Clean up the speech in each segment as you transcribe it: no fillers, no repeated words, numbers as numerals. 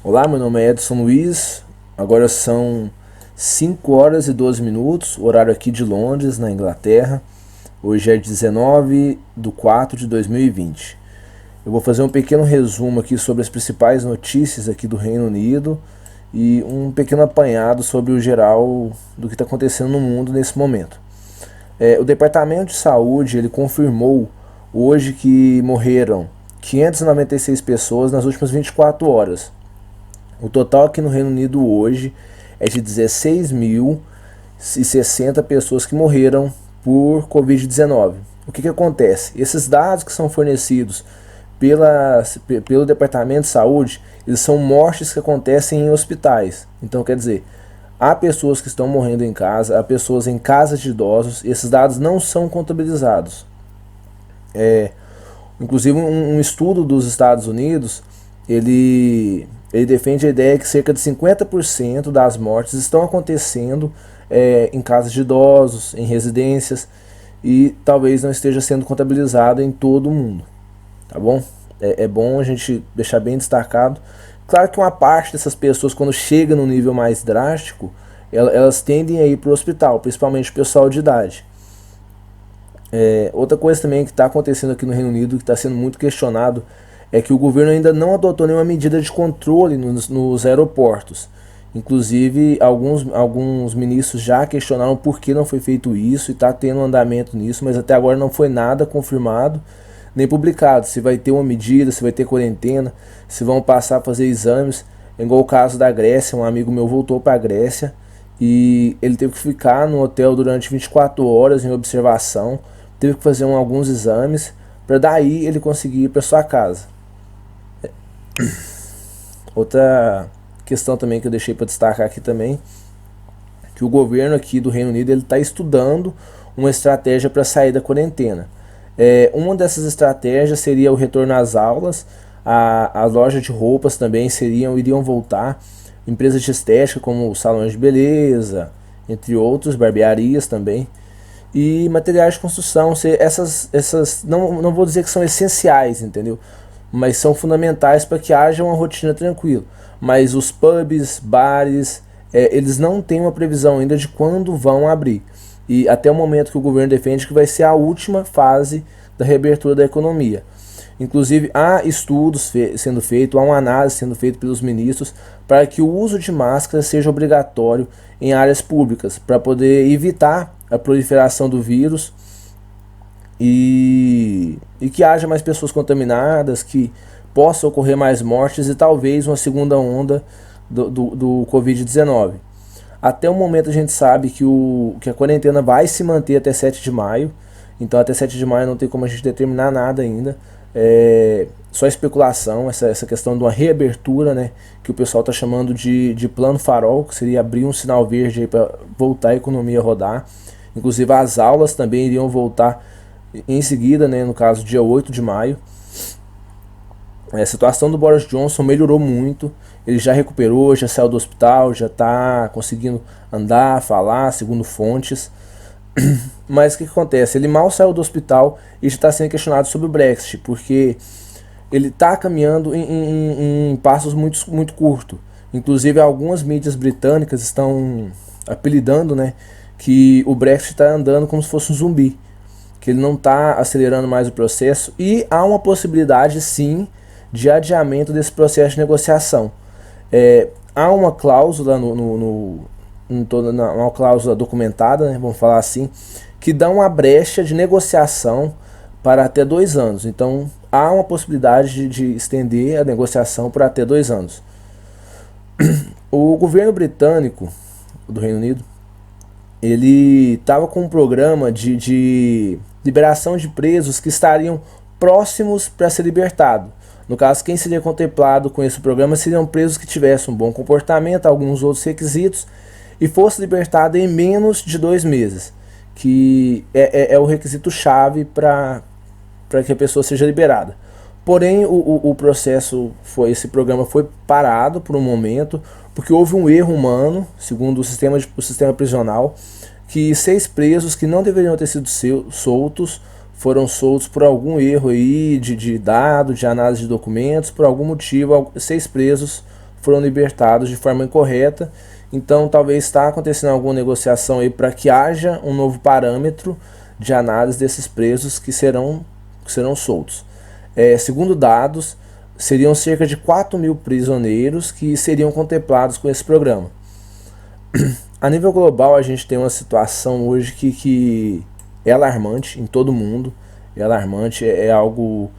Olá, meu nome é Edson Luiz, agora são 5 horas e 12 minutos, horário aqui de Londres, na Inglaterra. Hoje é 19 de 4 de 2020. Eu vou fazer um pequeno resumo aqui sobre as principais notícias aqui do Reino Unido e um pequeno apanhado sobre o geral do que está acontecendo no mundo nesse momento. O Departamento de Saúde ele confirmou hoje que morreram 596 pessoas nas últimas 24 horas. O total aqui no Reino Unido hoje é de 16.060 pessoas que morreram por Covid-19. O que acontece? Esses dados que são fornecidos pelo Departamento de Saúde, eles são mortes que acontecem em hospitais. Então, quer dizer, há pessoas que estão morrendo em casa, há pessoas em casas de idosos, esses dados não são contabilizados. Inclusive, um estudo dos Estados Unidos, ele defende a ideia que cerca de 50% das mortes estão acontecendo em casas de idosos, em residências, e talvez não esteja sendo contabilizado em todo o mundo. Tá bom? É bom a gente deixar bem destacado. Claro que uma parte dessas pessoas, quando chega no nível mais drástico, elas tendem a ir para o hospital, principalmente o pessoal de idade. Outra coisa também que está acontecendo aqui no Reino Unido, que está sendo muito questionado, é que o governo ainda não adotou nenhuma medida de controle nos aeroportos. Inclusive, alguns ministros já questionaram por que não foi feito isso e está tendo um andamento nisso, mas até agora não foi nada confirmado nem publicado. Se vai ter uma medida, se vai ter quarentena, se vão passar a fazer exames. Igual o caso da Grécia, um amigo meu voltou para a Grécia e ele teve que ficar no hotel durante 24 horas em observação, teve que fazer alguns exames para daí ele conseguir ir para sua casa. Outra questão também que eu deixei para destacar aqui também, que o governo aqui do Reino Unido está estudando uma estratégia para sair da quarentena. Uma dessas estratégias seria o retorno às aulas, as lojas de roupas também iriam voltar, empresas de estética como salões de beleza, entre outros, barbearias também, e materiais de construção. Essas não vou dizer que são essenciais, entendeu? Mas são fundamentais para que haja uma rotina tranquila. Mas os pubs, bares, eles não têm uma previsão ainda de quando vão abrir. E até o momento que o governo defende que vai ser a última fase da reabertura da economia. Inclusive, há estudos sendo feitos, há uma análise sendo feita pelos ministros para que o uso de máscara seja obrigatório em áreas públicas, para poder evitar a proliferação do vírus e que haja mais pessoas contaminadas, que possa ocorrer mais mortes e talvez uma segunda onda do Covid-19. Até o momento a gente sabe que a quarentena vai se manter até 7 de maio, então até 7 de maio não tem como a gente determinar nada ainda, só especulação, essa questão de uma reabertura, né, que o pessoal está chamando de plano farol, que seria abrir um sinal verde para voltar a economia a rodar. Inclusive as aulas também iriam voltar em seguida, né, no caso dia 8 de maio. A situação do Boris Johnson melhorou muito, ele já recuperou, já saiu do hospital, já está conseguindo andar, falar, segundo fontes. Mas o que acontece? Ele mal saiu do hospital e já está sendo questionado sobre o Brexit, porque ele está caminhando em passos muito curtos. Inclusive algumas mídias britânicas estão apelidando, né, que o Brexit está andando como se fosse um zumbi, que ele não está acelerando mais o processo, e há uma possibilidade sim de adiamento desse processo de negociação. Há uma cláusula uma cláusula documentada, né, vamos falar assim, que dá uma brecha de negociação para até 2 anos. Então há uma possibilidade de estender a negociação por até 2 anos. O governo britânico do Reino Unido, ele estava com um programa de liberação de presos que estariam próximos para ser libertado. No caso, quem seria contemplado com esse programa seriam presos que tivessem um bom comportamento, alguns outros requisitos, e fosse libertado em menos de 2 meses, que é o requisito-chave para que a pessoa seja liberada. Porém, o processo esse programa foi parado por um momento, porque houve um erro humano, segundo o sistema prisional, que 6 presos que não deveriam ter sido soltos foram soltos por algum erro aí de dado, de análise de documentos, por algum motivo, 6 presos foram libertados de forma incorreta. Então talvez está acontecendo alguma negociação aí para que haja um novo parâmetro de análise desses presos que serão soltos. Segundo dados, seriam cerca de 4 mil prisioneiros que seriam contemplados com esse programa. A nível global, a gente tem uma situação hoje que é alarmante em todo mundo. É alarmante, é algo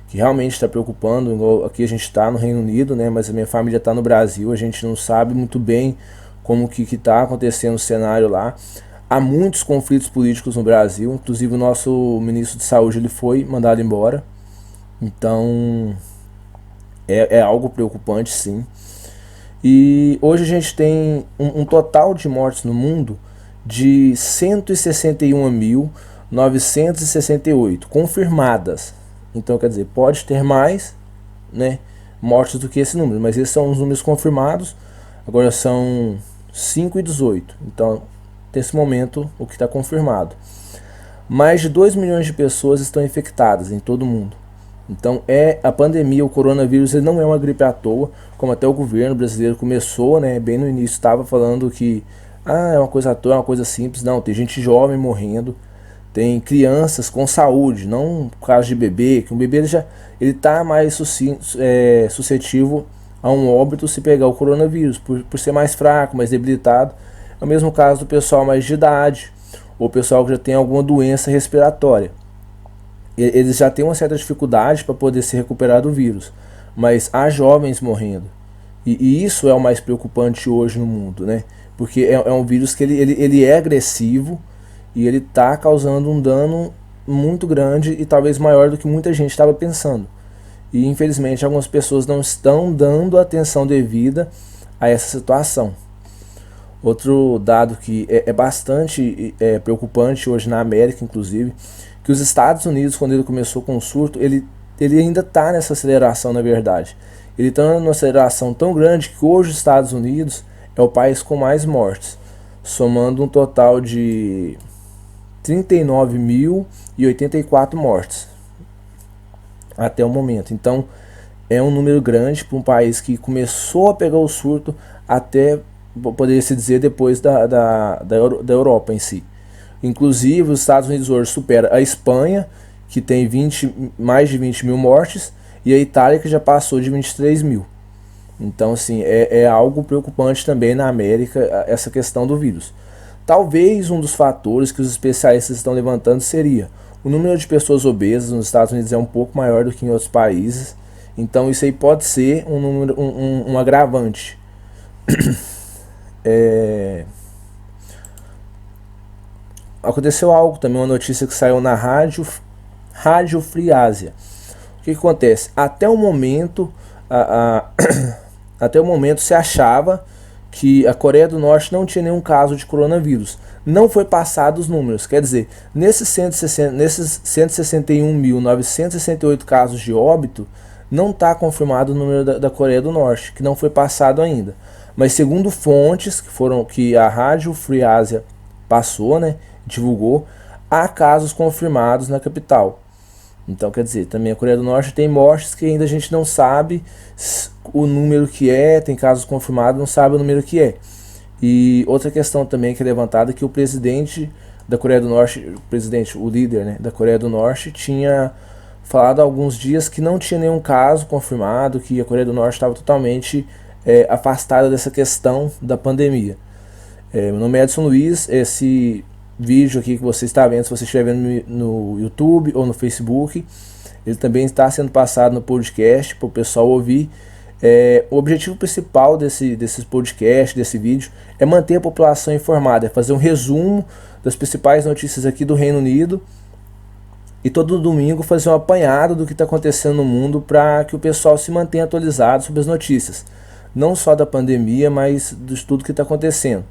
que realmente está preocupando. Igual aqui a gente está no Reino Unido, né, mas a minha família está no Brasil. A gente não sabe muito bem como que está acontecendo o cenário lá. Há muitos conflitos políticos no Brasil. Inclusive o nosso ministro de saúde ele foi mandado embora. Então é algo preocupante, sim. E hoje a gente tem um total de mortes no mundo de 161.968 confirmadas. Então quer dizer, pode ter mais, né, mortes do que esse número, mas esses são os números confirmados. Agora são 5 e 18. Então, nesse momento, o que está confirmado. Mais de 2 milhões de pessoas estão infectadas em todo o mundo. Então, a pandemia, o coronavírus, ele não é uma gripe à toa, como até o governo brasileiro começou, né, bem no início, estava falando que é uma coisa à toa, é uma coisa simples. Não, tem gente jovem morrendo, tem crianças com saúde, não por causa de bebê, que um bebê ele está mais suscetível a um óbito se pegar o coronavírus, por ser mais fraco, mais debilitado. É o mesmo caso do pessoal mais de idade, ou pessoal que já tem alguma doença respiratória. Eles já têm uma certa dificuldade para poder se recuperar do vírus, mas há jovens morrendo. E isso é o mais preocupante hoje no mundo, né? Porque é um vírus que ele é agressivo e ele está causando um dano muito grande e talvez maior do que muita gente estava pensando. E infelizmente algumas pessoas não estão dando atenção devida a essa situação. Outro dado que é bastante preocupante hoje na América, inclusive, que os Estados Unidos, quando ele começou com o surto, ele ainda está nessa aceleração, na verdade. Ele está numa aceleração tão grande que hoje os Estados Unidos é o país com mais mortes, somando um total de 39.084 mortes até o momento. Então é um número grande para um país que começou a pegar o surto, até poderia se dizer depois da Europa em si. Inclusive os Estados Unidos hoje supera a Espanha, que tem mais de 20 mil mortes, e a Itália, que já passou de 23 mil. Então assim, é algo preocupante também na América, essa questão do vírus. Talvez um dos fatores que os especialistas estão levantando seria o número de pessoas obesas nos Estados Unidos é um pouco maior do que em outros países. Então isso aí pode ser um agravante. Aconteceu algo também, uma notícia que saiu na Rádio Free Asia. O que acontece? Até o momento se achava que a Coreia do Norte não tinha nenhum caso de coronavírus. Não foi passado os números, quer dizer, nesses 161.968 casos de óbito, não está confirmado o número da Coreia do Norte, que não foi passado ainda. Mas segundo fontes que a Rádio Free Asia passou, né, divulgou, há casos confirmados na capital. Então quer dizer, também a Coreia do Norte tem mortes que ainda a gente não sabe o número que tem casos confirmados, não sabe o número que é. E outra questão também que é levantada é que o presidente da Coreia do Norte, o líder, né, da Coreia do Norte, tinha falado há alguns dias que não tinha nenhum caso confirmado, que a Coreia do Norte estava totalmente afastada dessa questão da pandemia. Meu nome é Edson Luiz, esse vídeo aqui que você está vendo, se você estiver vendo no YouTube ou no Facebook, ele também está sendo passado no podcast para o pessoal ouvir. O objetivo principal desses podcasts, desse vídeo, é manter a população informada, é fazer um resumo das principais notícias aqui do Reino Unido e todo domingo fazer um apanhado do que está acontecendo no mundo para que o pessoal se mantenha atualizado sobre as notícias, não só da pandemia, mas de tudo que está acontecendo.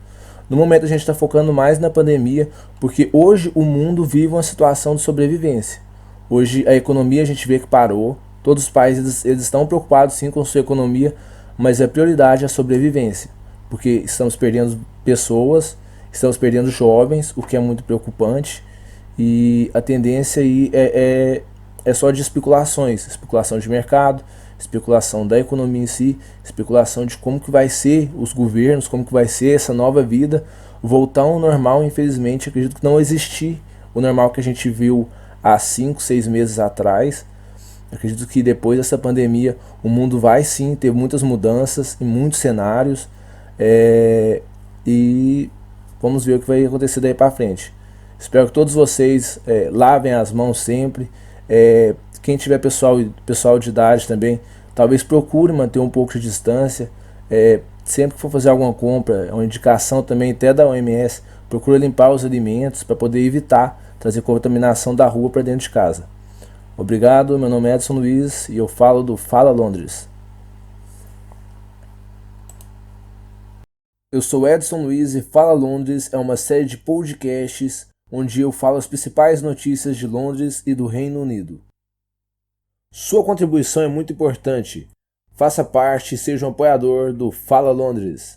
No momento a gente está focando mais na pandemia, porque hoje o mundo vive uma situação de sobrevivência. Hoje a economia a gente vê que parou, todos os países eles estão preocupados sim com sua economia, mas a prioridade é a sobrevivência, porque estamos perdendo pessoas, estamos perdendo jovens, o que é muito preocupante, e a tendência aí é é só de especulações, especulação de mercado, especulação da economia em si, especulação de como que vai ser os governos, como que vai ser essa nova vida, voltar ao normal. Infelizmente, acredito que não existir o normal que a gente viu há 5, 6 meses atrás. Acredito que depois dessa pandemia o mundo vai sim ter muitas mudanças em muitos cenários, e vamos ver o que vai acontecer daí para frente. Espero que todos vocês lavem as mãos sempre. Quem tiver pessoal de idade também, talvez procure manter um pouco de distância. Sempre que for fazer alguma compra, é uma indicação também até da OMS, procure limpar os alimentos para poder evitar trazer contaminação da rua para dentro de casa. Obrigado, meu nome é Edson Luiz e eu falo do Fala Londres. Eu sou Edson Luiz e Fala Londres é uma série de podcasts onde eu falo as principais notícias de Londres e do Reino Unido. Sua contribuição é muito importante. Faça parte e seja um apoiador do Fala Londres.